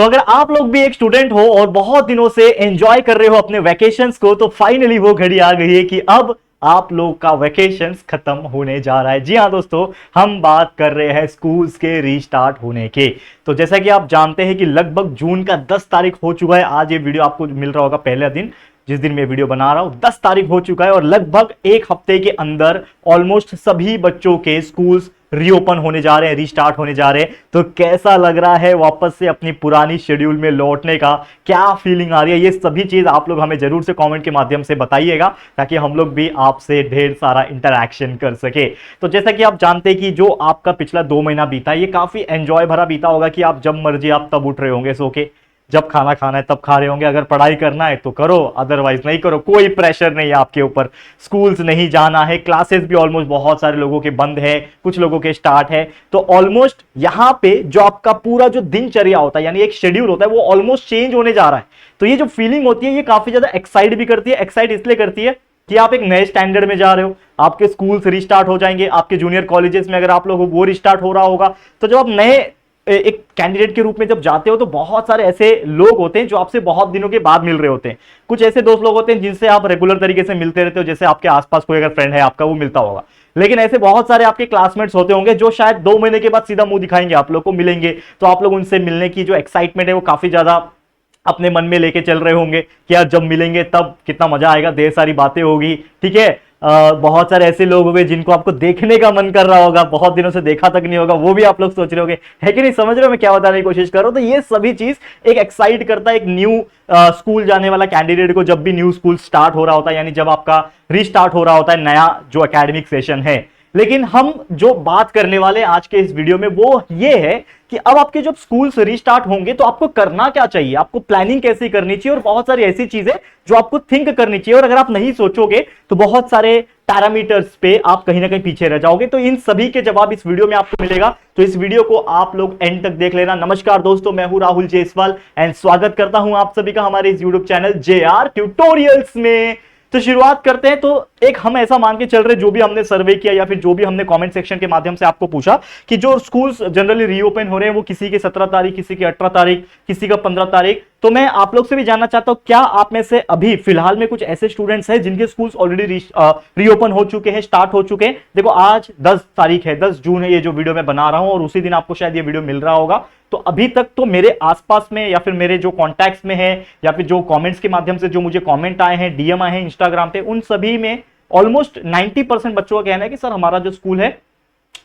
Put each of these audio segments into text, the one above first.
तो अगर आप लोग भी एक स्टूडेंट हो और बहुत दिनों से एंजॉय कर रहे हो अपने वैकेशंस को, तो फाइनली वो घड़ी आ गई है कि अब आप लोग का वैकेशंस खत्म होने जा रहा है। जी हाँ दोस्तों, हम बात कर रहे हैं स्कूल्स के रीस्टार्ट होने के। तो जैसा कि आप जानते हैं कि लगभग जून का 10 तारीख हो चुका है। आज ये वीडियो आपको मिल रहा होगा पहला दिन, जिस दिन मैं वीडियो बना रहा हूं 10 तारीख हो चुका है और लगभग एक हफ्ते के अंदर ऑलमोस्ट सभी बच्चों के स्कूल्स रीओपन होने जा रहे हैं, रीस्टार्ट होने जा रहे हैं। तो कैसा लग रहा है वापस से अपनी पुरानी शेड्यूल में लौटने का, क्या फीलिंग आ रही है, ये सभी चीज आप लोग हमें जरूर से कमेंट के माध्यम से बताइएगा, ताकि हम लोग भी आपसे ढेर सारा इंटरैक्शन कर सके। तो जैसा कि आप जानते हैं कि जो आपका पिछला 2 महीना बीता है, ये काफी एंजॉय भरा बीता होगा कि आप जब मर्जी आप तब उठ रहे होंगे सो के, जब खाना खाना है तब खा रहे होंगे, अगर पढ़ाई करना है तो करो, अदरवाइज नहीं करो, कोई प्रेशर नहीं है आपके ऊपर। स्कूल्स नहीं जाना है, क्लासेस भी ऑलमोस्ट बहुत सारे लोगों के बंद है, कुछ लोगों के स्टार्ट है। तो ऑलमोस्ट यहां पे जो आपका पूरा जो दिनचर्या होता है, यानी एक शेड्यूल होता है, वो ऑलमोस्ट चेंज होने जा रहा है। तो ये जो फीलिंग होती है, ये काफी ज्यादा एक्साइट भी करती है। एक्साइट इसलिए करती है कि आप एक नए स्टैंडर्ड में जा रहे हो, आपके स्कूल्स रिस्टार्ट हो जाएंगे, आपके जूनियर कॉलेजेस में अगर आप लोग वो रिस्टार्ट हो रहा होगा। तो जब आप नए एक कैंडिडेट के रूप में जब जाते हो, तो बहुत सारे ऐसे लोग होते हैं जो आपसे बहुत दिनों के बाद मिल रहे होते हैं। कुछ ऐसे दोस्त लोग होते हैं जिनसे आप रेगुलर तरीके से मिलते रहते हो, जैसे आपके आसपास कोई अगर फ्रेंड है आपका, वो मिलता होगा। लेकिन ऐसे बहुत सारे आपके क्लासमेट्स होते होंगे जो शायद 2 महीने के बाद सीधा मुंह दिखाएंगे, आप लोग को मिलेंगे। तो आप लोग उनसे मिलने की जो एक्साइटमेंट है वो काफी ज्यादा अपने मन में लेके चल रहे होंगे कि यार जब मिलेंगे तब कितना मजा आएगा, ढेर सारी बातें होगी। ठीक है, बहुत सारे ऐसे लोग होंगे जिनको आपको देखने का मन कर रहा होगा, बहुत दिनों से देखा तक नहीं होगा, वो भी आप लोग सोच रहे होंगे, है कि नहीं? समझ रहे हो मैं क्या बताने की कोशिश कर रहा हूं? तो ये सभी चीज एक एक्साइट करता है एक न्यू स्कूल जाने वाला कैंडिडेट को, जब भी न्यू स्कूल स्टार्ट हो रहा होता है, यानी जब आपका रीस्टार्ट हो रहा होता है नया जो एकेडमिक सेशन है। लेकिन हम जो बात करने वाले आज के इस वीडियो में वो ये है कि अब आपके जब स्कूल्स रीस्टार्ट होंगे तो आपको करना क्या चाहिए, आपको प्लानिंग कैसे करनी चाहिए, और बहुत सारी ऐसी चीजें जो आपको थिंक करनी चाहिए। और अगर आप नहीं सोचोगे तो बहुत सारे पैरामीटर्स पे आप कहीं ना कहीं पीछे रह जाओगे। तो इन सभी के जवाब इस वीडियो में आपको मिलेगा, तो इस वीडियो को आप लोग एंड तक देख लेना। नमस्कार दोस्तों, मैं हूं राहुल जायसवाल एंड स्वागत करता हूं आप सभी का हमारे इस यूट्यूब चैनल JR ट्यूटोरियल्स में। तो शुरुआत करते हैं। तो एक हम ऐसा मान के चल रहे, जो भी हमने सर्वे किया या फिर जो भी हमने कमेंट सेक्शन के माध्यम से आपको पूछा, कि जो स्कूल्स जनरली रीओपन हो रहे हैं वो किसी के 17 तारीख, किसी की 18 तारीख, किसी का 15 तारीख। तो मैं आप लोग से भी जानना चाहता हूं, क्या आप में से अभी फिलहाल में कुछ ऐसे स्टूडेंट्स हैं जिनके स्कूल्स ऑलरेडी रीओपन हो चुके हैं, स्टार्ट हो चुके हैं? देखो आज 10 तारीख है, 10 जून है ये जो वीडियो मैं बना रहा हूं, और उसी दिन आपको शायद ये वीडियो मिल रहा होगा। तो अभी तक तो मेरे आसपास में या फिर मेरे जो कॉन्टैक्ट्स में है, या फिर जो कमेंट्स के माध्यम से जो मुझे कमेंट आए हैं, DM आए हैं इंस्टाग्राम पे, उन सभी में ऑलमोस्ट 90% बच्चों का कहना है कि सर हमारा जो स्कूल है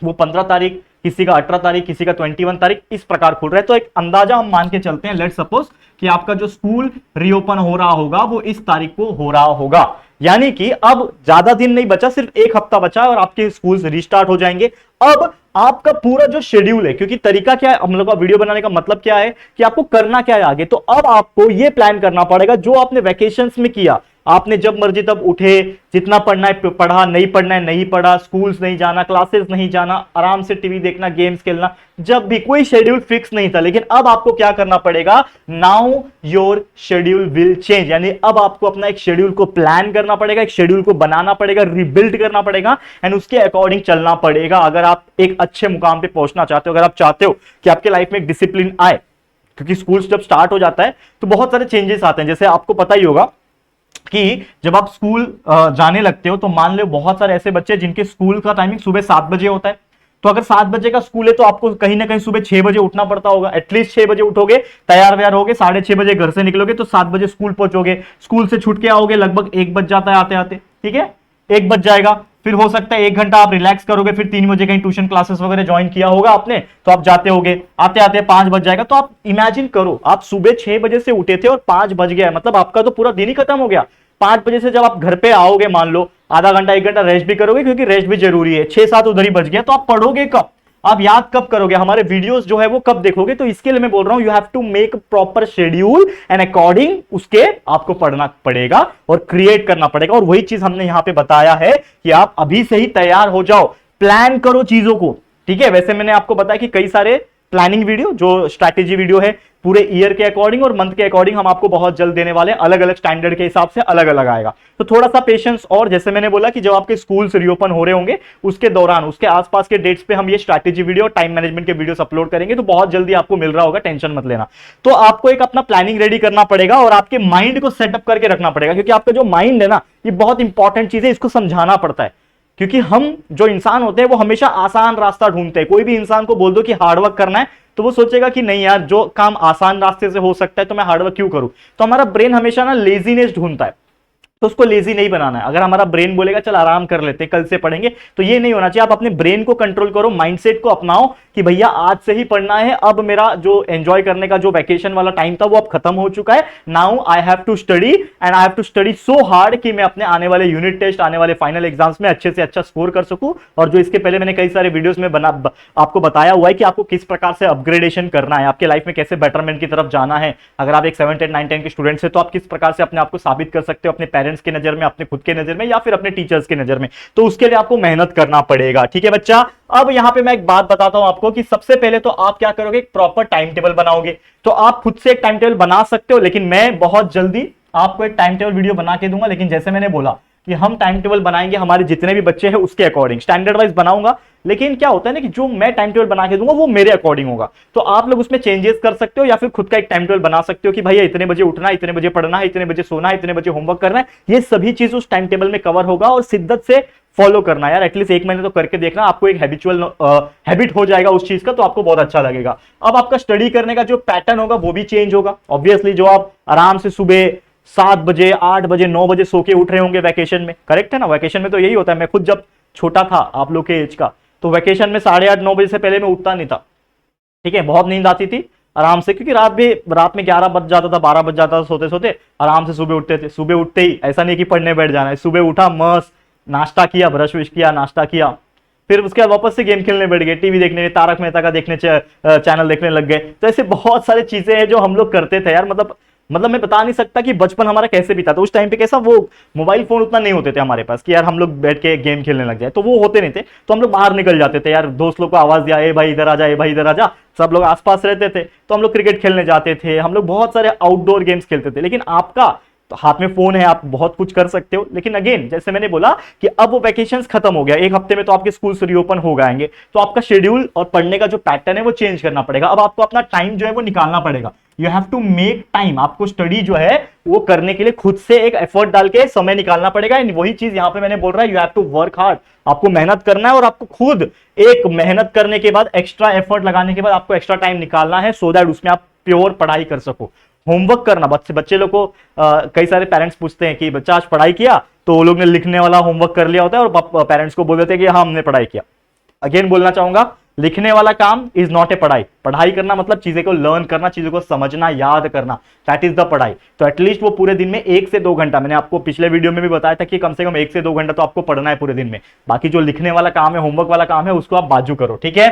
वो 15 तारीख, किसी का 18 तारीख, किसी का 21 तारीख, इस प्रकार खुल रहा है। तो एक अंदाजा हम मान के चलते हैं, लेट्स सपोज कि आपका जो स्कूल रीओपन हो रहा होगा वो इस तारीख को हो रहा होगा, यानी कि अब ज्यादा दिन नहीं बचा, सिर्फ एक हफ्ता बचा है और आपके स्कूल रीस्टार्ट हो जाएंगे। अब आपका पूरा जो शेड्यूल है, क्योंकि तरीका क्या है हम लोग का वीडियो बनाने का मतलब क्या है कि आपको करना क्या है आगे, तो अब आपको यह प्लान करना पड़ेगा जो आपने वैकेशंस में किया। आपने जब मर्जी तब उठे, जितना पढ़ना है पढ़ा, नहीं पढ़ना है नहीं पढ़ा, स्कूल्स नहीं जाना, क्लासेस नहीं जाना, आराम से टीवी देखना, गेम्स खेलना, जब भी कोई शेड्यूल फिक्स नहीं था। लेकिन अब आपको क्या करना पड़ेगा, now your schedule will change, यानी अब आपको अपना एक शेड्यूल को प्लान करना पड़ेगा, एक शेड्यूल को बनाना पड़ेगा, रिबिल्ड करना पड़ेगा एंड उसके अकॉर्डिंग चलना पड़ेगा। अगर आप एक अच्छे मुकाम पे पहुंचना चाहते हो, अगर आप चाहते हो कि आपके लाइफ में एक डिसिप्लिन आए, क्योंकि स्कूल जब स्टार्ट हो जाता है तो बहुत सारे चेंजेस आते हैं। जैसे आपको पता ही होगा कि जब आप स्कूल जाने लगते हो, तो मान लो बहुत सारे ऐसे बच्चे जिनके स्कूल का टाइमिंग सुबह 7 बजे होता है। तो अगर 7 बजे का स्कूल है तो आपको कहीं ना कहीं सुबह 6 बजे उठना पड़ता होगा, एटलीस्ट 6 बजे उठोगे, तैयार व्यार होगे, 6:30 बजे घर से निकलोगे तो 7 बजे स्कूल पहुंचोगे। स्कूल से छूट के आओगे, लगभग 1 बज जाता है आते आते, ठीक है, 1 बज जाएगा। फिर हो सकता है 1 घंटा आप रिलैक्स करोगे, फिर 3 बजे कहीं ट्यूशन क्लासेस वगैरह ज्वाइन किया होगा आपने, तो आप जाते होगे, आते आते 5 बज जाएगा। तो आप इमेजिन करो, आप सुबह 6 बजे से उठे थे और 5 बज गया, मतलब आपका तो पूरा दिन ही खत्म हो गया। 5 बजे से जब आप घर पे आओगे, मान लो आधा घंटा 1 घंटा रेस्ट भी करोगे, क्योंकि रेस्ट भी जरूरी है, 6-7 उधर ही बज गया। तो आप पढ़ोगे कब, आप याद कब करोगे, हमारे वीडियोस जो है वो कब देखोगे? तो इसके लिए मैं बोल रहा हूं, you have to make proper schedule and according उसके आपको पढ़ना पड़ेगा और क्रिएट करना पड़ेगा। और वही चीज हमने यहां पे बताया है कि आप अभी से ही तैयार हो जाओ, प्लान करो चीजों को, ठीक है। वैसे मैंने आपको बताया कि कई सारे प्लानिंग वीडियो, जो स्ट्रैटेजी वीडियो है पूरे ईयर के अकॉर्डिंग और मंथ के अकॉर्डिंग हम आपको बहुत जल्द देने वाले हैं, अलग अलग स्टैंडर्ड के हिसाब से अलग अलग आएगा। तो थोड़ा सा पेशेंस, और जैसे मैंने बोला कि जब आपके स्कूल्स रीओपन हो रहे होंगे उसके दौरान, उसके आसपास के डेट्स पे हम ये स्ट्रैटेजी वीडियो और टाइम मैनेजमेंट के वीडियोस अपलोड करेंगे, तो बहुत जल्दी आपको मिल रहा होगा, टेंशन मत लेना। तो आपको एक अपना प्लानिंग रेडी करना पड़ेगा और आपके माइंड को सेटअप करके रखना पड़ेगा, क्योंकि आपका जो माइंड है ना, ये बहुत इंपॉर्टेंट चीज है, इसको समझाना पड़ता है। क्योंकि हम जो इंसान होते हैं वो हमेशा आसान रास्ता ढूंढते हैं। कोई भी इंसान को बोल दो कि हार्डवर्क करना है तो वो सोचेगा कि नहीं यार, जो काम आसान रास्ते से हो सकता है तो मैं हार्डवर्क क्यों करूं। तो हमारा ब्रेन हमेशा ना लेजीनेस ढूंढता है, तो उसको लेजी नहीं बनाना है। अगर हमारा ब्रेन बोलेगा चल आराम कर लेते कल से पढ़ेंगे, तो ये नहीं होना चाहिए। आप अपने ब्रेन को कंट्रोल करो, माइंडसेट को अपनाओ कि भैया आज से ही पढ़ना है, अब मेरा जो एंजॉय करने का जो वैकेशन वाला टाइम था वो अब खत्म हो चुका है। Now I have to study and I have to study so hard कि मैं अपने आने वाले यूनिट टेस्ट, आने वाले फाइनल एग्जाम्स में अच्छे से अच्छा स्कोर कर सकूं। और जो इसके पहले मैंने कई सारे वीडियोस में आपको बताया हुआ है कि आपको किस प्रकार से अपग्रेडेशन करना है, आपके लाइफ में कैसे बेटरमेंट की तरफ जाना है। अगर आप एक 7, 10, 9, 10 के स्टूडेंट्स हैं तो आप किस प्रकार से अपने आप को साबित कर सकते हो अपने पेरेंट्स की नजर में, अपने खुद के नजर में, या फिर अपने टीचर्स की नजर में। तो उसके लिए आपको मेहनत करना पड़ेगा, ठीक है बच्चा। अब यहां पे मैं एक बात बताता हूं आपको कि सबसे पहले तो आप क्या करोगे, एक प्रॉपर टाइम टेबल बनाओगे। तो आप खुद से एक टाइम टेबल बना सकते हो, लेकिन मैं बहुत जल्दी आपको एक टाइम टेबल वीडियो बना के दूंगा। लेकिन जैसे मैंने बोला कि हम टाइम टेबल बनाएंगे हमारे जितने भी बच्चे हैं उसके अकॉर्डिंग, स्टैंडर्ड वाइज बनाऊंगा। लेकिन क्या होता है ना कि जो मैं टाइम टेबल बना के दूंगा वो मेरे अकॉर्डिंग होगा, तो आप लोग उसमें चेंजेस कर सकते हो या फिर खुद का एक टाइम टेबल बना सकते हो कि भैया इतने बजे उठना है, इतने बजे पढ़ना है, इतने बजे सोना है, इतने बजे होमवर्क करना है। ये सभी चीज उस टाइम टेबल में कवर होगा और शिद्दत से फॉलो करना यार, एटलीस्ट 1 महीने तो करके देखना, आपको एक हैबिचुअल हैबिट हो जाएगा उस चीज का, तो आपको बहुत अच्छा लगेगा। अब आपका स्टडी करने का जो पैटर्न होगा वो भी चेंज होगा ऑब्वियसली। जो आप आराम से सुबह 7 बजे, 8 बजे, 9 बजे सो के उठ रहे होंगे वैकेशन में, करेक्ट है ना। वैकेशन में तो यही होता है। मैं खुद जब छोटा था आप लोग के एज का, तो वैकेशन में 8:30, 9 बजे से पहले मैं उठता नहीं था, ठीक है। बहुत नींद आती थी आराम से, क्योंकि रात में 11 बज जाता था, 12 बज जाता था सोते सोते। आराम से सुबह उठते थे। सुबह उठते ही ऐसा नहीं कि पढ़ने बैठ जाना है, सुबह उठा, मस्त नाश्ता किया, ब्रश विश किया, नाश्ता किया, फिर उसके बाद वापस से गेम खेलने बैठ गए, टीवी देखने, तारक मेहता का देखने चैनल देखने लग गए। तो ऐसे बहुत सारी चीजें हैं जो हम लोग करते थे यार। मतलब मैं बता नहीं सकता कि बचपन हमारा कैसे बीता था। उस टाइम पे कैसा, वो मोबाइल फोन उतना नहीं होते थे हमारे पास कि यार हम लोग बैठ के गेम खेलने लग जाए, तो वो होते नहीं थे। तो हम लोग बाहर निकल जाते थे यार, दोस्त लोग को आवाज दिया, ए भाई इधर आ जा, ए भाई इधर आ जा, सब लोग आसपास रहते थे, तो हम लोग क्रिकेट खेलने जाते थे, हम लोग बहुत सारे आउटडोर गेम्स खेलते थे। लेकिन आपका तो हाथ में फोन है, आप बहुत कुछ कर सकते हो। लेकिन अगेन जैसे मैंने बोला कि अब वो वैकेशंस खत्म हो गया, 1 हफ्ते में तो आपके स्कूल रीओपन हो जाएंगे, तो आपका शेड्यूल और पढ़ने का जो पैटर्न है वो चेंज करना पड़ेगा। अब आपको अपना टाइम जो है वो निकालना पड़ेगा। You have to make time. आपको स्टडी जो है वो करने के लिए खुद से एक एफर्ट डाल के समय निकालना पड़ेगा। वही चीज यहां पे मैंने बोल रहा है, you have to work hard. आपको मेहनत करना है और आपको खुद एक मेहनत करने के बाद, एक्स्ट्रा एफर्ट लगाने के बाद आपको एक्स्ट्रा टाइम निकालना है, सो दैट उसमें आप प्योर पढ़ाई कर सको। होमवर्क करना, बच्चे लोग को कई सारे पेरेंट्स पूछते हैं कि बच्चा आज पढ़ाई किया, तो वो लोग ने लिखने वाला होमवर्क कर लिया होता है और पेरेंट्स को बोल देते हैं कि हाँ हमने पढ़ाई किया। अगेन बोलना चाहूंगा, लिखने वाला काम इज नॉट ए पढ़ाई। पढ़ाई करना मतलब चीजें को लर्न करना, चीजों को समझना, याद करना, दैट इज द पढ़ाई। तो एटलीस्ट वो पूरे दिन में 1 से 2 घंटा, मैंने आपको पिछले वीडियो में भी बताया था कि कम से कम 1 से 2 घंटा तो आपको पढ़ना है पूरे दिन में। बाकी जो लिखने वाला काम है, होमवर्क वाला काम है, उसको आप बाजू करो, ठीक है।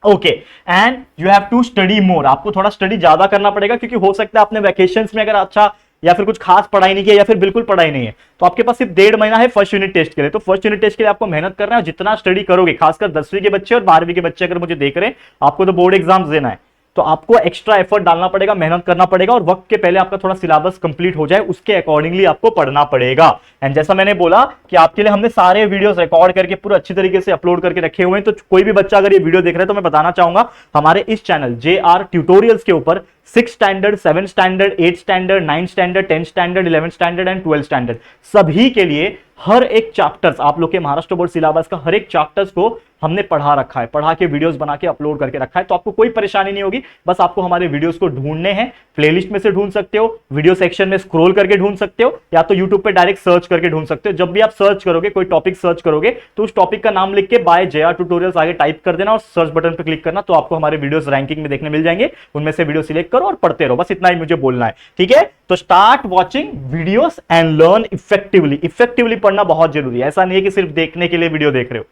Okay, and you have to study more. आपको थोड़ा स्टडी ज्यादा करना पड़ेगा, क्योंकि हो सकता है आपने वैकेशंस में अगर अच्छा या फिर कुछ खास पढ़ाई नहीं किया या फिर बिल्कुल पढ़ाई नहीं है, तो आपके पास सिर्फ 1.5 महीना है फर्स्ट यूनिट टेस्ट के लिए। तो फर्स्ट यूनिट टेस्ट के लिए आपको मेहनत करना है। जितना स्टडी करोगे, खासकर 10वीं के बच्चे और 12वीं के बच्चे अगर मुझे देख रहे हैं, आपको तो बोर्ड एग्जाम्स देना है, तो आपको एक्स्ट्रा एफर्ट डालना पड़ेगा, मेहनत करना पड़ेगा, और वक्त के पहले आपका थोड़ा सिलेबस कंप्लीट हो जाए, उसके अकॉर्डिंगली आपको पढ़ना पड़ेगा। एंड जैसा मैंने बोला कि आपके लिए हमने सारे वीडियोस रिकॉर्ड करके पूरा अच्छी तरीके से अपलोड करके रखे हुए हैं। तो कोई भी बच्चा अगर ये वीडियो देख रहा है तो मैं बताना चाहूंगा, हमारे इस चैनल JR ट्यूटोरियल्स के ऊपर 6 standard, 7 standard, 8 standard, 9 standard, 10 standard, 11 standard and 12 standard, सभी के लिए हर एक चैप्टर्स, आप लोग के महाराष्ट्र बोर्ड सिलेबस का हर एक चैप्टर्स को हमने पढ़ा रखा है, पढ़ा के वीडियोस बना के अपलोड करके रखा है। तो आपको कोई परेशानी नहीं होगी, बस आपको हमारे वीडियोस को ढूंढने हैं। प्लेलिस्ट में से ढूंढ सकते हो, वीडियो सेक्शन में स्क्रॉल करके ढूंढ सकते हो, या तो यूट्यूब पे डायरेक्ट सर्च करके ढूंढ सकते हो। जब भी आप सर्च करोगे, कोई टॉपिक सर्च करोगे, तो उस टॉपिक का नाम लिख के बाय JR ट्यूटोरियल्स आगे टाइप कर देना और सर्च बटन पर क्लिक करना, तो आपको हमारे वीडियोस रैंकिंग में देखने मिल जाएंगे। उनमें से वीडियो सिलेक्ट करो और पढ़ते रहो, बस इतना ही मुझे बोलना है, ठीक है। तो start watching videos and learn effectively. Effectively पढ़ना बहुत जरूरी है। ऐसा नहीं है कि सिर्फ देखने के लिए वीडियो देख रहे हो,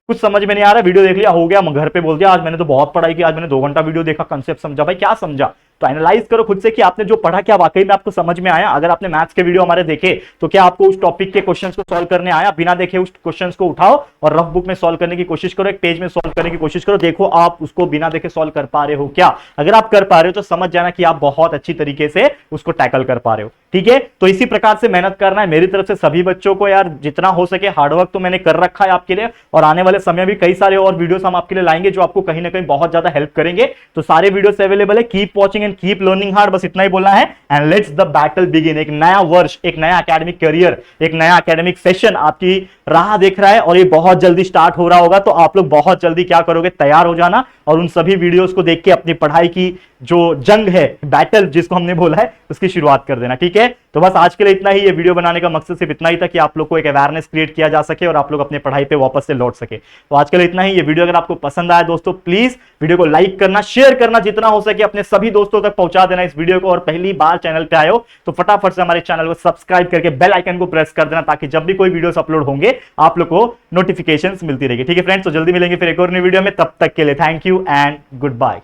कुछ समझ में नहीं आ रहा, वीडियो देख लिया, हो गया, घर पे बोल दिया आज मैंने तो बहुत पढ़ाई की, आज मैंने 2 घंटा वीडियो देखा, कंसेप्ट समझा। भाई क्या समझा? तो एनालाइज करो खुद से कि आपने जो पढ़ा क्या वाकई में आपको समझ में आया। अगर आपने मैथ्स के वीडियो हमारे देखे तो क्या आपको उस टॉपिक के क्वेश्चंस को सॉल्व करने आया? बिना देखे उस क्वेश्चंस को उठाओ और रफ बुक में सॉल्व करने की कोशिश करो, एक पेज में सॉल्व करने की कोशिश करो, देखो आप उसको बिना देखे सॉल्व कर पा रहे हो क्या। अगर आप कर पा रहे हो तो समझ जाना कि आप बहुत अच्छी तरीके से उसको टैकल कर पा रहे हो। ठीक है, तो इसी प्रकार से मेहनत करना है मेरी तरफ से सभी बच्चों को यार, जितना हो सके हार्डवर्क तो मैंने कर रखा है आपके लिए, और आने वाले समय भी कई सारे और वीडियोस हम आपके लिए लाएंगे जो आपको कहीं ना कहीं बहुत ज्यादा हेल्प करेंगे। तो सारे वीडियोस अवेलेबल है, keep watching and keep learning hard, बस इतना ही बोलना है। And let's the battle begin. एक नया वर्ष, एक नया एकेडमिक करियर, एक नया एकेडमिक सेशन आपकी राह देख रहा है और ये बहुत जल्दी स्टार्ट हो रहा होगा। तो आप लोग बहुत जल्दी क्या करोगे, तैयार हो जाना और उन सभी वीडियोस को देख के अपनी पढ़ाई की जो जंग है, बैटल जिसको हमने बोला है, उसकी शुरुआत कर देना। ठीक है, तो बस आज के लिए इतना ही। ये वीडियो बनाने का मकसद सिर्फ इतना ही था कि आप लोग को एक अवेयरनेस क्रिएट किया जा सके और आप लोग अपने पढ़ाई पे वापस से लौट सके। तो आज के लिए इतना ही। ये वीडियो अगर आपको पसंद आया दोस्तों, प्लीज वीडियो को लाइक करना, शेयर करना, जितना हो सके अपने सभी दोस्तों तक पहुंचा देना इस वीडियो को। और पहली बार चैनल पे आए हो तो फटाफट से हमारे चैनल को सब्सक्राइब करके बेल आइकन को प्रेस कर देना, ताकि जब भी कोई वीडियोस अपलोड होंगे आप लोग को नोटिफिकेशंस मिलती रहेगी। ठीक है फ्रेंड्स, तो जल्दी मिलेंगे फिर एक और नई वीडियो में। तब तक के लिए thank you and good bye.